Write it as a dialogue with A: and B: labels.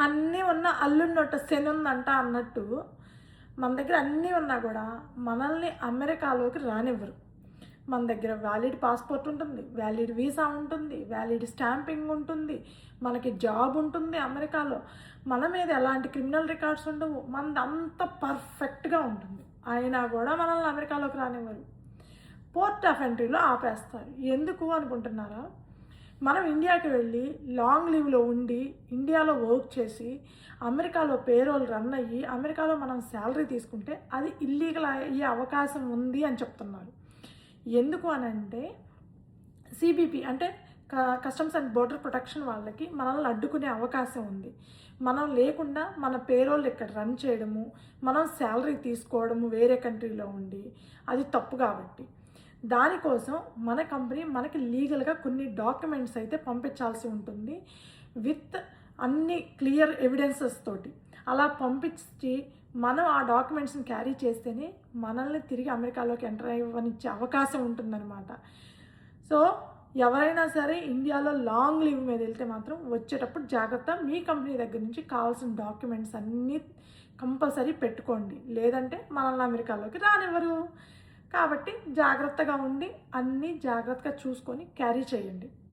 A: అన్నీ ఉన్న అల్లున్నొట్ట శనుందంట అన్నట్టు మన దగ్గర అన్నీ ఉన్నా కూడా మనల్ని అమెరికాలోకి రానివ్వరు. మన దగ్గర వ్యాలిడ్ పాస్పోర్ట్ ఉంటుంది, వ్యాలిడ్ వీసా ఉంటుంది, వ్యాలిడ్ స్టాంపింగ్ ఉంటుంది, మనకి జాబ్ ఉంటుంది అమెరికాలో. మన మీద ఎలాంటి క్రిమినల్ రికార్డ్స్ ఉండవు, మనది అంత పర్ఫెక్ట్గా ఉంటుంది. అయినా కూడా మనల్ని అమెరికాలోకి రానివ్వరు. పోర్ట్ ఆఫ్ ఎంట్రీలో ఆపేస్తారు. ఎందుకు అనుకుంటున్నారా? మనం ఇండియాకి వెళ్ళి లాంగ్ లీవ్లో ఉండి ఇండియాలో వర్క్ చేసి అమెరికాలో పేరోల్ రన్ అయ్యి అమెరికాలో మనం శాలరీ తీసుకుంటే అది ఇల్లీగల్ అయ్యే అవకాశం ఉంది అని చెప్తున్నారు. ఎందుకు అని అంటే సిబిపి అంటే కస్టమ్స్ అండ్ బోర్డర్ ప్రొటెక్షన్ వాళ్ళకి మనల్ని అడ్డుకునే అవకాశం ఉంది. మనం లేకుండా మన పేరోల్ ఇక్కడ రన్ చేయడము, మనం శాలరీ తీసుకోవడము వేరే కంట్రీలో ఉండి అది తప్పు. కాబట్టి దానికోసం మన కంపెనీ మనకి లీగల్గా కొన్ని డాక్యుమెంట్స్ అయితే పంపించాల్సి ఉంటుంది, విత్ అన్ని క్లియర్ ఎవిడెన్సెస్ తోటి. అలా పంపించి మనం ఆ డాక్యుమెంట్స్ని క్యారీ చేస్తేనే మనల్ని తిరిగి అమెరికాలోకి ఎంటర్ అవ్వనిచ్చే అవకాశం ఉంటుందన్నమాట. సో ఎవరైనా సరే ఇండియాలో లాంగ్ లీవ్ మీద వెళ్తే మాత్రం వచ్చేటప్పుడు జాగ్రత్త, మీ కంపెనీ దగ్గర నుంచి కావాల్సిన డాక్యుమెంట్స్ అన్నీ కంపల్సరీ పెట్టుకోండి, లేదంటే మనల్ని అమెరికాలోకి రానివ్వరు. కాబట్టి జాగ్రత్తగా ఉండి అన్నీ జాగ్రత్తగా చూసుకొని క్యారీ చేయండి.